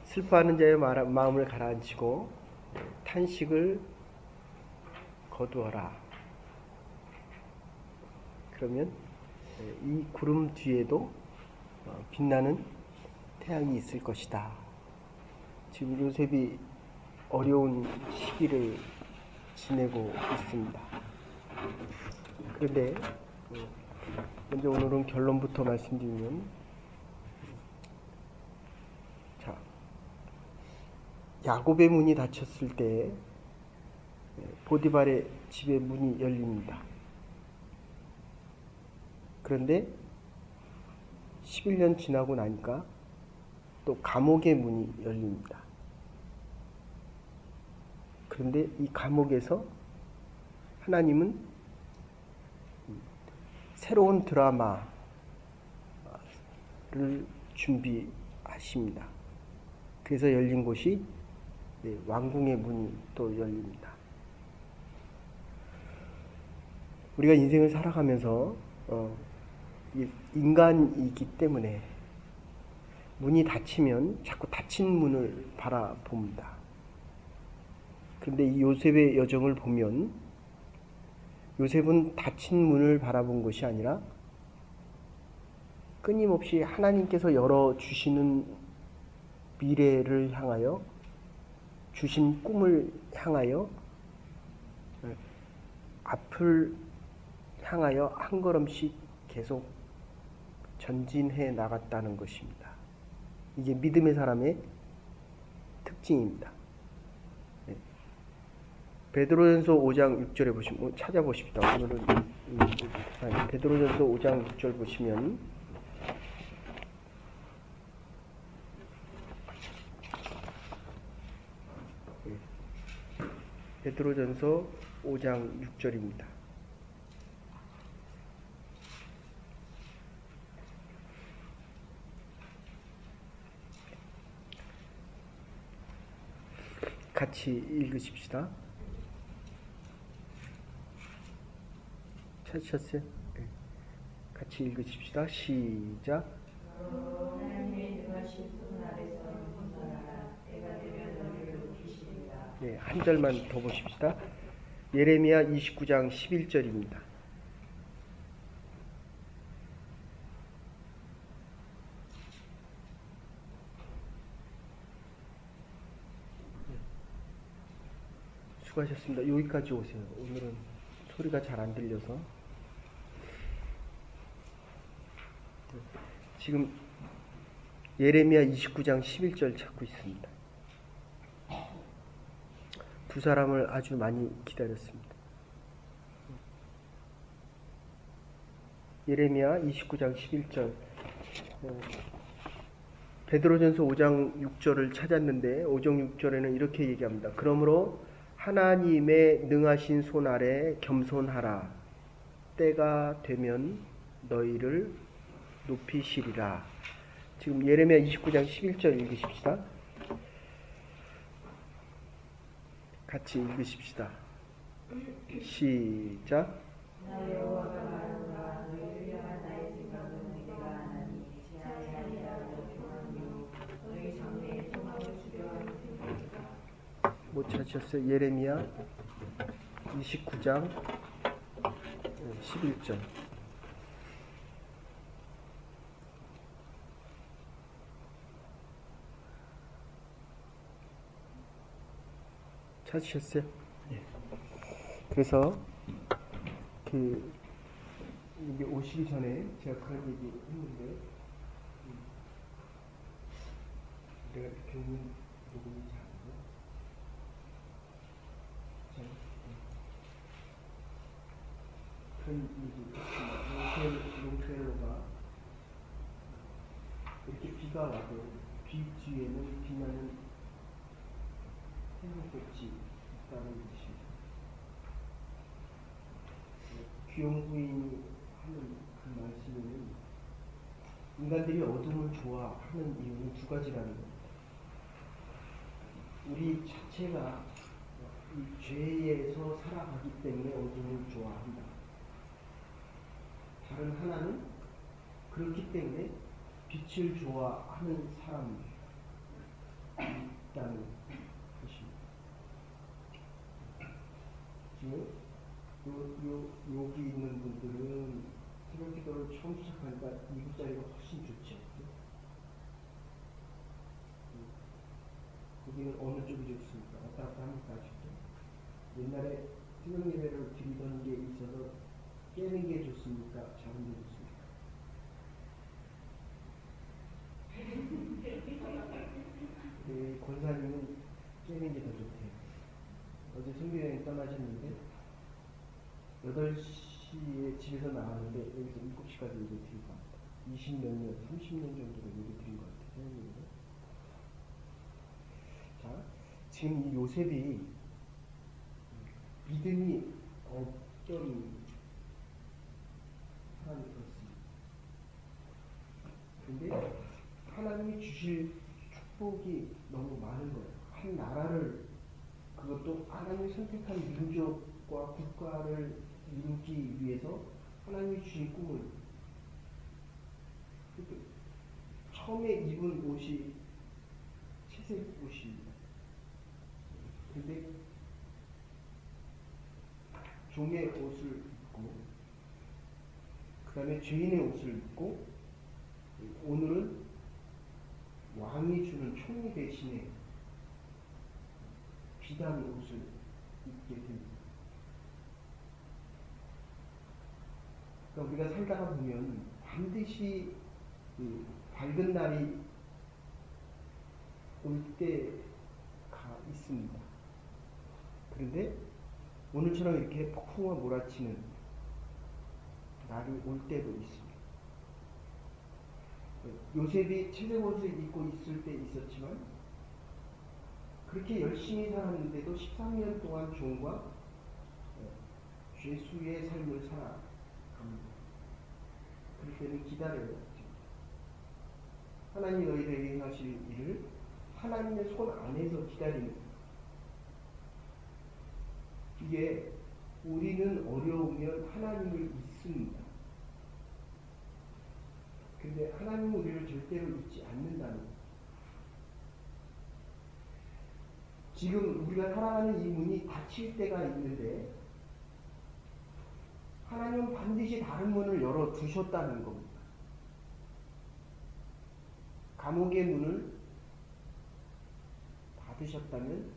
슬퍼하는 자의 마음을 가라앉히고 탄식을 거두어라. 그러면 이 구름 뒤에도 빛나는 태양이 있을 것이다. 지금 요셉이 어려운 시기를 지내고 있습니다. 그런데 먼저 오늘은 결론부터 말씀드리면, 자, 야곱의 문이 닫혔을 때 보디발의 집의 문이 열립니다. 그런데 11년 지나고 나니까 또 감옥의 문이 열립니다. 그런데 이 감옥에서 하나님은 새로운 드라마를 준비하십니다. 그래서 열린 곳이 왕궁의 문이 또 열립니다. 우리가 인생을 살아가면서 인간이기 때문에 문이 닫히면 자꾸 닫힌 문을 바라봅니다. 그런데 이 요셉의 여정을 보면 요셉은 닫힌 문을 바라본 것이 아니라 끊임없이 하나님께서 열어주시는 미래를 향하여, 주신 꿈을 향하여, 앞을 향하여 한 걸음씩 계속 전진해 나갔다는 것입니다. 이게 믿음의 사람의 특징입니다. 베드로전서 5장 6절에 보시면, 찾아보십시다. 오늘은 베드로전서 5장 6절 보시면, 베드로전서 5장 6절입니다. 같이 읽으십시다. 찾으셨어요? 네. 같이 읽으십시다. 시작. 네, 한 절만 더 보십시다. 예레미야 29장 11절입니다. 수고하셨습니다. 여기까지 오세요. 오늘은 소리가 잘 안 들려서. 지금 예레미야 29장 11절 찾고 있습니다. 두 사람을 아주 많이 기다렸습니다. 예레미야 29장 11절. 베드로전서 5장 6절을 찾았는데 5장 6절에는 이렇게 얘기합니다. 그러므로 하나님의 능하신 손 아래 겸손하라. 때가 되면 너희를 높이시리라. 지금 예레미야 29장 11절 읽으십시다. 같이 읽으십시다. 시작. 못 찾으셨어요? 예레미야 29장 11절. 찾으셨어요? 예. 그래서 이게 오시기 전에 제가 그런 얘기 했는데, 내가 교문 녹음이 잘 안 돼요. 그런 얘기 했습니다. 롱테러가 이렇게 비가 와도 비 뒤에는 빛나는 행복꽃이 있다는 뜻입니다. 귀용 부인이 하는 그 말씀에는 인간들이 어둠을 좋아하는 이유는 두 가지라는 겁니다. 우리 자체가 이 죄에서 살아가기 때문에 어둠을 좋아한다. 다른 하나는 그렇기 때문에 빛을 좋아하는 사람입니다. 있다는 것입니다. 지금 여기 있는 분들은 새벽 기도를 처음 시작하니까 이국 자리가 훨씬 좋죠. 거기는 어느 쪽이 좋습니까? 왔다 갔다 합니까? 아직도? 옛날에 새벽 예배를 드리던 게 있어서 깨는 게 좋습니까? 자는 게 좋습니까? 권사님은 깨는 게 더 좋대요. 어제 성교여행 떠나셨는데 8시에 집에서 나왔는데 여기서 7시까지 예배 드린 것 같아요. 20몇 년, 30년 정도로 예배 드린 것 같아요. 자, 지금 이 요셉이 믿음이 없던 사람이었습니다. 근데 하나님이 주실 축복이 너무 많은 거예요. 한 나라를, 그것도 하나님이 선택한 민족과 국가를 이루기 위해서 하나님이 주신 꿈을, 처음에 입은 옷이 채색 옷입니다. 근데 종의 옷을 입고, 그 다음에 죄인의 옷을 입고, 오늘은 왕이 주는 총리 대신에 비단 옷을 입게 됩니다. 그러니까 우리가 살다가 보면 반드시 밝은 날이 올 때가 있습니다. 그런데 오늘처럼 이렇게 폭풍과 몰아치는 날이 올 때도 있습니다. 요셉이 채색 옷을 입고 있을 때 있었지만 그렇게 열심히 살았는데도 13년 동안 종과 죄수의 삶을 살아갑니다. 그럴 때는 기다려요. 하나님이 너희들에게 행하실 일을 하나님의 손 안에서 기다리는 거예요. 이게 우리는 어려우면 하나님을 잊습니다. 근데 하나님은 우리를 절대로 잊지 않는다는 거예요. 지금 우리가 살아가는 이 문이 닫힐 때가 있는데 하나님은 반드시 다른 문을 열어두셨다는 겁니다. 감옥의 문을 닫으셨다면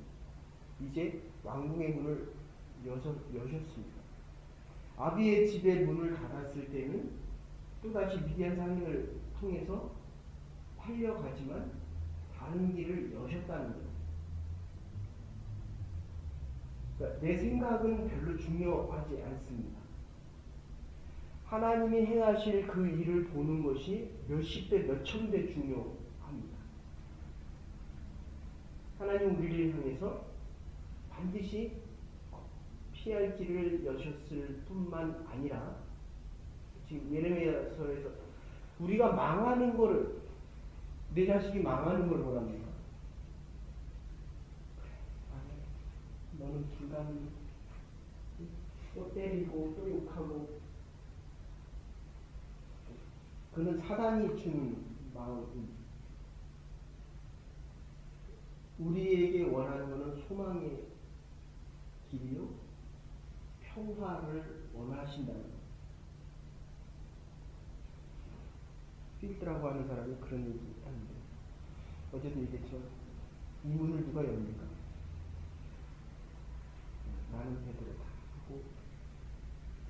이제 왕궁의 문을 여셨습니다. 아비의 집의 문을 닫았을 때는 또다시 미디안 상인을 통해서 팔려가지만 다른 길을 여셨다는 거예요. 그러니까 내 생각은 별로 중요하지 않습니다. 하나님이 행하실 그 일을 보는 것이 몇십 배, 몇천 배 중요합니다. 하나님 우리를 향해서 반드시 피할 길을 여셨을 뿐만 아니라 지금 예레미야서에서 우리가 망하는 거를, 내 자식이 망하는 걸 원합니까? 너는 불가능해. 또 때리고 또 욕하고. 그는 사단이 주는 마음입니다. 우리에게 원하는 것은 소망의 길이요, 평화를 원하신다는 것. 필드라고 하는 사람이 그런 얘기 하는데, 어제도 얘기했지만 이 문을 누가 엽니까? 나는 베드로다 하고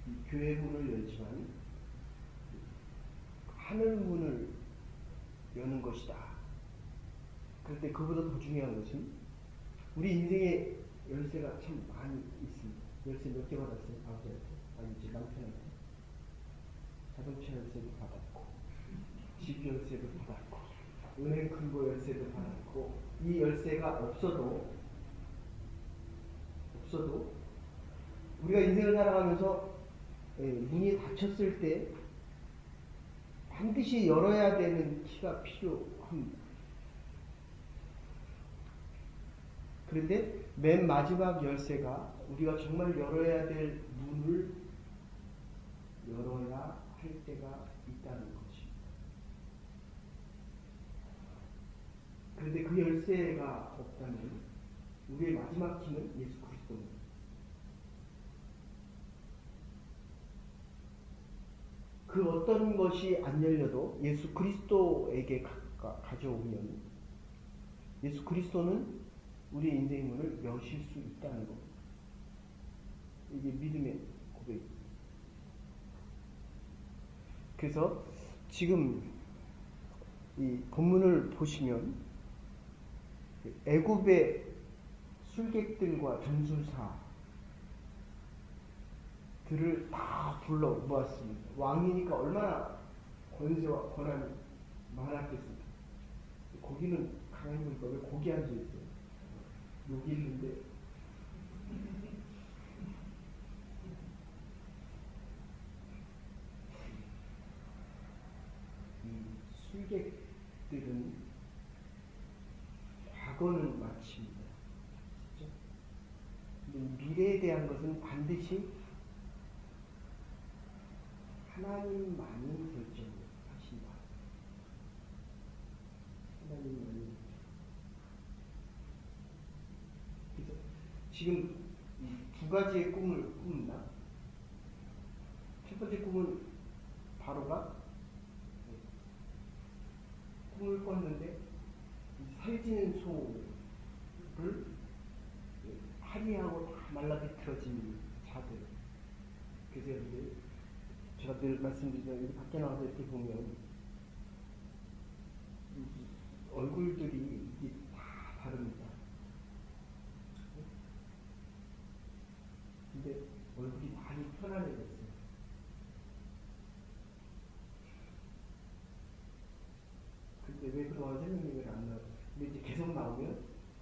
이 교회 문을 열지만 하늘 문을 여는 것이다. 그런데 그보다 더 중요한 것은 우리 인생에 열쇠가 참 많이 있습니다. 열쇠 몇 개 받았어요? 아버지한테? 아니지, 남편한테? 자동차 열쇠도 받았고, 집 열쇠도 받았고, 은행 금고 열쇠도 받았고, 이 열쇠가 없어도 우리가 인생을 살아가면서 문이 닫혔을 때 반드시 열어야 되는 키가 필요합니다. 그런데 맨 마지막 열쇠가 우리가 정말 열어야 될 문을 열어야 할 때가 있다는 것입니다. 그런데 그 열쇠가 없다면 우리의 마지막 힘은 예수 그리스도입니다. 그 어떤 것이 안 열려도 예수 그리스도에게 가져오면 예수 그리스도는 우리의 인생의 문을 여실 수 있다는 겁니다. 이게 믿음의 고백입니다. 그래서 지금 이 본문을 보시면 애굽의 술객들과 점술사들을 다 불러 모았습니다. 왕이니까 얼마나 권세와 권한이 많았겠습니까? 거기는 강한 거니까 왜 거기 앉아있어요? 여기 있는데 이 술객들은 과거는 마칩니다. 그렇죠? 근데 미래에 대한 것은 반드시 하나님만이 결정하신다. 하나님만이. 그래서 지금 이 두 가지의 꿈을 꾼다. 첫 번째 꿈은 바로가 꿈을 꿨는데 살찌는 소를 하리하고 다 말라비틀어진 자들. 그래서 이제 제가 늘 말씀드리지만 여기 밖에 나와서 이렇게 보면 얼굴들이 이게 다 다릅니다. 근데 얼굴이 많이 편안해졌어요. 근데 왜 그동안 설명을 안 나와요? 근데 이제 계속 나오면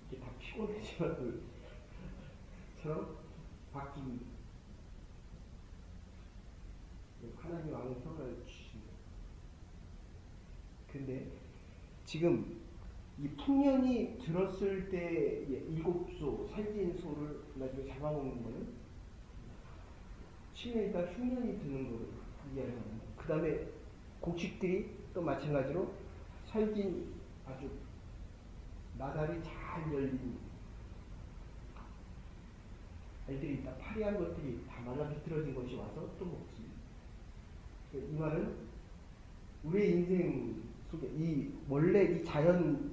이게 다 피곤해진 얼굴처럼 바뀝니다. 하나님 왕의 평가를 주십니다. 근데 지금 이 풍년이 들었을 때 일곱 소, 살찐 소를 나중에 잡아먹는 거는 치명이다 흉년이 드는 거를 이해하는 겁니다. 그 다음에 곡식들이 또 마찬가지로 살찐 아주 나달이 잘 열린 애들이 있다. 파리한 것들이 다 말라비틀어진 것이 와서 또 먹습니다. 이 말은 우리의 인생 속에 이 원래 이 자연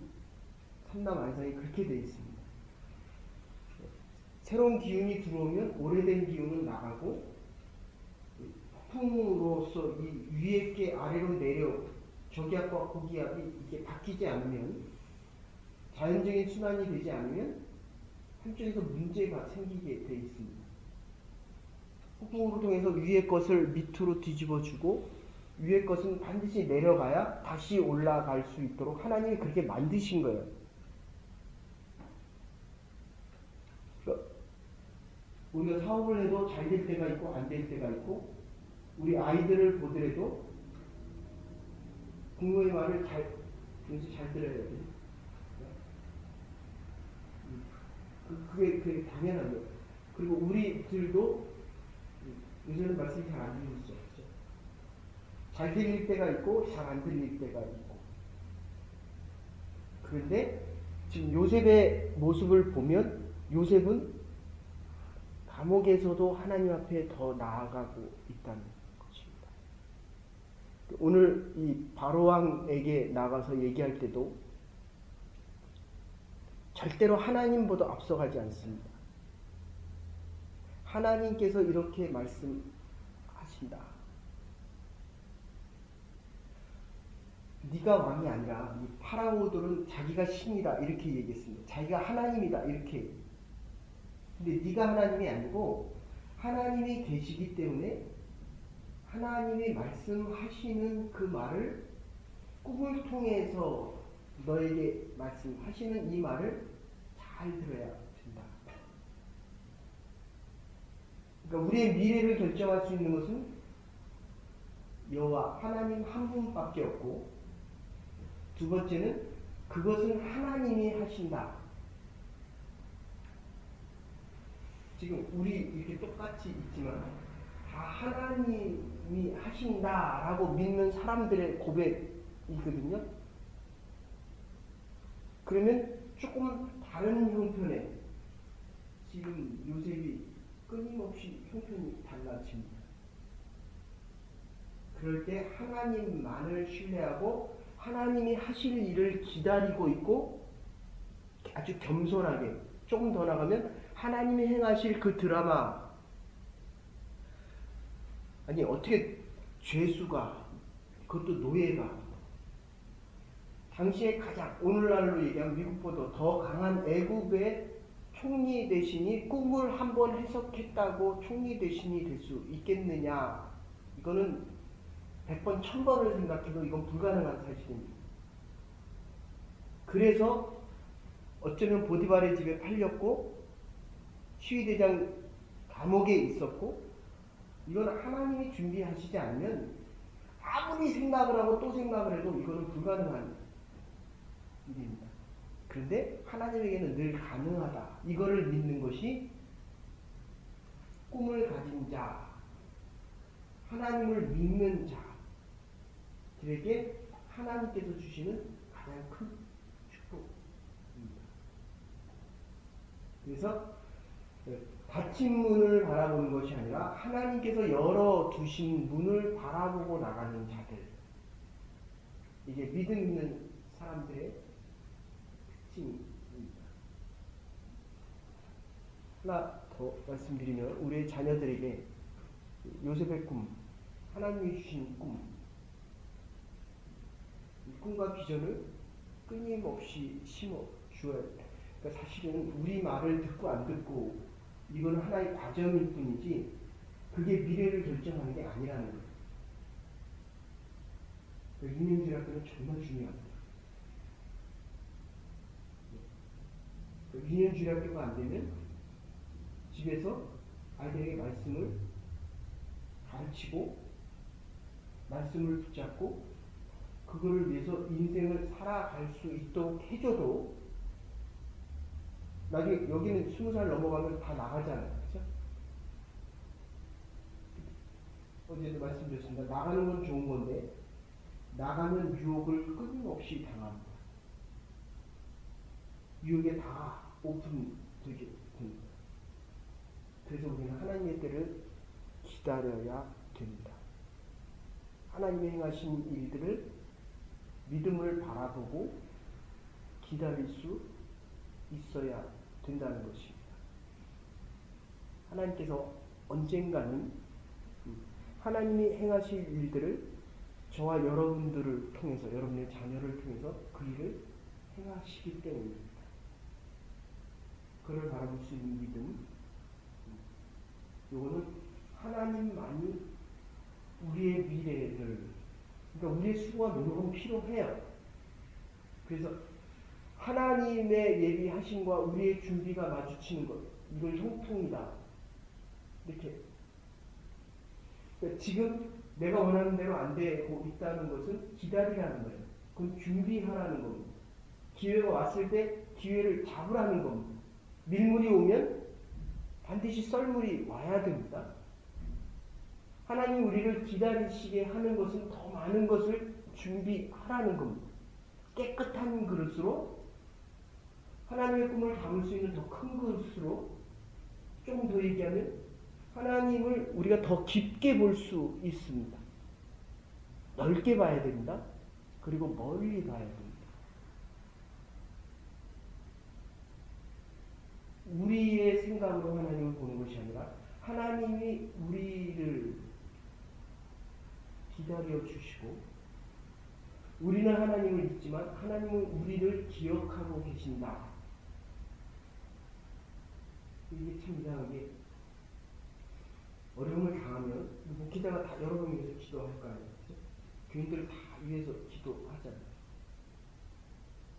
삼남안상이 그렇게 되어 있습니다. 새로운 기운이 들어오면 오래된 기운은 나가고 폭풍으로서 이 위에 게 아래로 내려 저기압과 고기압이 이게 바뀌지 않으면 자연적인 순환이 되지 않으면 한쪽에서 문제가 생기게 되어 있습니다. 폭풍으로 통해서 위의 것을 밑으로 뒤집어주고 위의 것은 반드시 내려가야 다시 올라갈 수 있도록 하나님이 그렇게 만드신 거예요. 그러니까 우리가 사업을 해도 잘 될 때가 있고 안 될 때가 있고 우리 아이들을 보더라도 부모의 말을 잘 들어야 돼요. 그게 당연한 거예요. 그리고 우리들도 요새는 말씀이 잘 안 들리죠. 잘 들릴 때가 있고 잘 안 들릴 때가 있고. 그런데 지금 요셉의 모습을 보면 요셉은 감옥에서도 하나님 앞에 더 나아가고 있다는 것입니다. 오늘 이 바로왕에게 나가서 얘기할 때도 절대로 하나님보다 앞서가지 않습니다. 하나님께서 이렇게 말씀하신다. 네가 왕이 아니라 이 파라오들은 자기가 신이다 이렇게 얘기했습니다. 자기가 하나님이다 이렇게. 근데 네가 하나님이 아니고 하나님이 계시기 때문에 하나님이 말씀하시는 그 말을 꿈을 통해서 너에게 말씀하시는 이 말을 잘 들어야 된다. 그러니까 우리의 미래를 결정할 수 있는 것은 여호와 하나님 한 분밖에 없고, 두 번째는 그것은 하나님이 하신다. 지금 우리 이렇게 똑같이 있지만 다 하나님이 하신다라고 믿는 사람들의 고백이거든요. 그러면 조금 다른 형편의 지금 요셉이 끊임없이 형편이 달라집니다. 그럴 때 하나님만을 신뢰하고 하나님이 하실 일을 기다리고 있고 아주 겸손하게 조금 더 나가면 하나님이 행하실 그 드라마 아니 어떻게 죄수가 그것도 노예가 당시에 가장 오늘날로 얘기하면 미국보다 더 강한 애국의 총리 대신이 꿈을 한번 해석했다고 총리 대신이 될 수 있겠느냐. 이거는 100번 1000번을 생각해도 이건 불가능한 사실입니다. 그래서 어쩌면 보디발의 집에 팔렸고 시위대장 감옥에 있었고 이건 하나님이 준비하시지 않으면 아무리 생각을 하고 또 생각을 해도 이거는 불가능한 일입니다. 그런데 하나님에게는 늘 가능하다. 이거를 믿는 것이 꿈을 가진 자, 하나님을 믿는 자들에게 하나님께서 주시는 가장 큰 축복입니다. 그래서 닫힌 문을 바라보는 것이 아니라 하나님께서 열어두신 문을 바라보고 나가는 자들, 이게 믿음 있는 사람들의 특징입니다. 하나 더 말씀드리면 우리의 자녀들에게 요셉의 꿈, 하나님이 주신 꿈, 이 꿈과 비전을 끊임없이 심어 주어야 합니다. 그러니까 사실은 우리 말을 듣고 안 듣고 이건 하나의 과정일 뿐이지 그게 미래를 결정하는 게 아니라는 거예요. 그러니까 유년주일학교는 정말 중요합니다. 유년주일학교가 안 되면 집에서 아이들에게 말씀을 가르치고 말씀을 붙잡고 그거를 위해서 인생을 살아갈 수 있도록 해줘도 나중에 여기는 20살 넘어가면 다 나가잖아요. 그렇죠? 어제도 말씀드렸습니다. 나가는 건 좋은 건데 나가는 유혹을 끊임없이 당합니다. 유혹에 다 오픈되게 됩니다. 그래서 우리는 하나님의 때를 기다려야 됩니다. 하나님이 행하신 일들을 믿음을 바라보고 기다릴 수 있어야 된다는 것입니다. 하나님께서 언젠가는 하나님이 행하실 일들을 저와 여러분들을 통해서 여러분의 자녀를 통해서 그 일을 행하시기 때문입니다. 그를 바라볼 수 있는 믿음, 이거는 하나님만이 우리의 미래를, 그러니까 우리의 수고와 노력은 필요해요. 그래서 하나님의 예비하심과 우리의 준비가 마주치는 것, 이걸 형통이다. 이렇게. 그러니까 지금 내가 원하는 대로 안 되고 있다는 것은 기다리라는 거예요. 그건 준비하라는 겁니다. 기회가 왔을 때 기회를 잡으라는 겁니다. 밀물이 오면 반드시 썰물이 와야 됩니다. 하나님이 우리를 기다리시게 하는 것은 더 많은 것을 준비하라는 겁니다. 깨끗한 그릇으로 하나님의 꿈을 담을 수 있는 더 큰 그릇으로 조금 더 얘기하면 하나님을 우리가 더 깊게 볼 수 있습니다. 넓게 봐야 됩니다. 그리고 멀리 봐야 됩니다. 우리의 생각으로 하나님을 보는 것이 아니라 하나님이 우리를 기다려 주시고 우리는 하나님을 믿지만 하나님은 우리를 기억하고 계신다. 이게 참 이상하게 어려움을 당하면 목회자가 다 여러분을 위해서 기도할 거 아니에요. 교인들을 다 위해서 기도하잖아요.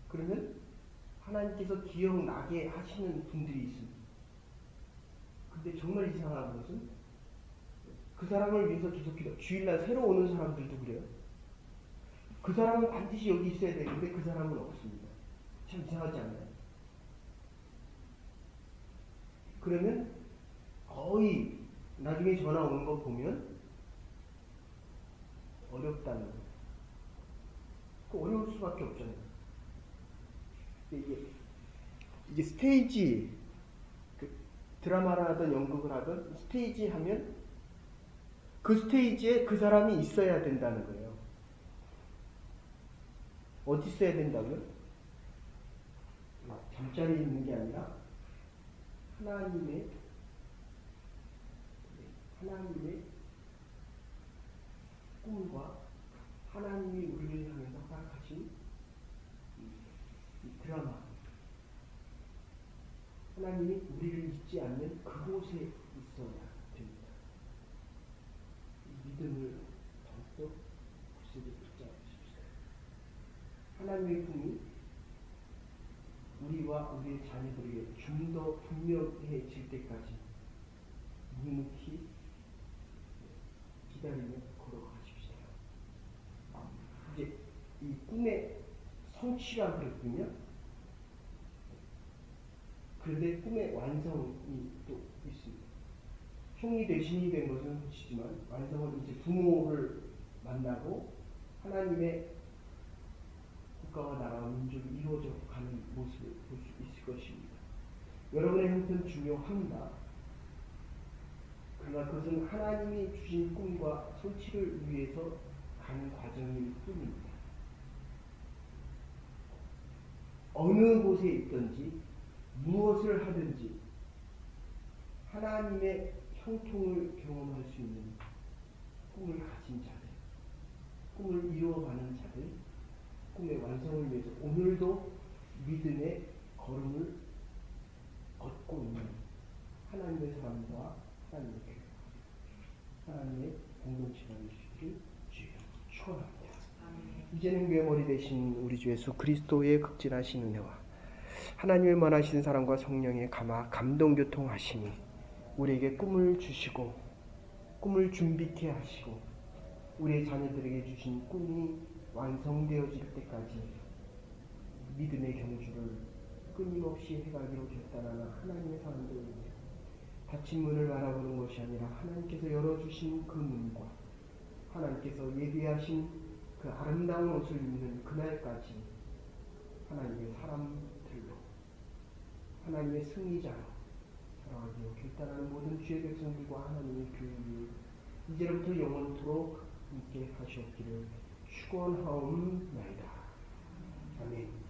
그러면 하나님께서 기억나게 하시는 분들이 있습니다. 근데 정말 이상한 것은 그 사람을 위해서 계속 기도, 주일날 새로 오는 사람들도 그래요. 그 사람은 반드시 여기 있어야 되는데 그 사람은 없습니다. 참 이상하지 않나요? 그러면 거의 나중에 전화 오는 거 보면 어렵다는 거예요. 그 어려울 수밖에 없잖아요. 이제 스테이지, 드라마를 하든 연극을 하든 스테이지 하면 그 스테이지에 그 사람이 있어야 된다는 거예요. 어디 있어야 된다고요? 잠자리에 있는 게 아니라 하나님의 꿈과 하나님이 우리를 향해서 허락하신 이 드라마, 하나님이 우리를 잊지 않는 그곳에 있어야 됩니다. 이 믿음을 더욱더 굳세게 붙잡으십시오. 하나님의 꿈이 우리와 우리의 자녀들에게 좀 더 분명해질 때까지 묵묵히 기다리며 걸어가십시오. 이제 이 꿈의 성취라 그랬군요. 그런데 꿈의 완성이 또 있습니다. 형이 대신이 된 것은 보시지만 완성은 이제 부모를 만나고 하나님의 국가와 나라와 민족이 이루어져 가는 모습을 볼 수 있을 것입니다. 여러분의 형편은 중요합니다. 그러나 그것은 하나님이 주신 꿈과 성취를 위해서 가는 과정일 뿐입니다. 어느 곳에 있든지 무엇을 하든지 하나님의 형통을 경험할 수 있는 꿈을 가진 자들, 꿈을 이루어가는 자들, 꿈의 완성을 위해서 오늘도 믿음의 걸음을 걷고 있는 하나님의 사람과 하나님의 교회, 하나님의 공동체가 되시기를 주여 축원합니다. 이제는 괴머리 되신 우리 주 예수 그리스도의 극진하신 은혜와 하나님을 원하시는 사랑과 성령의 감동교통하심이 우리에게 꿈을 주시고 꿈을 준비케 하시고 우리의 자녀들에게 주신 꿈이 완성되어질 때까지 믿음의 경주를 끊임없이 해가기로 결단하는 하나님의 사람들을 위해 닫힌 문을 바라보는 것이 아니라 하나님께서 열어주신 그 문과 하나님께서 예비하신 그 아름다운 옷을 입는 그날까지 하나님의 사람들로 하나님의 승리자로 살아가기로 결단하는 모든 주의 백성들과 하나님의 교회를 이제부터 영원토록 함께 하시옵기를 축원하옵나이다. 아멘.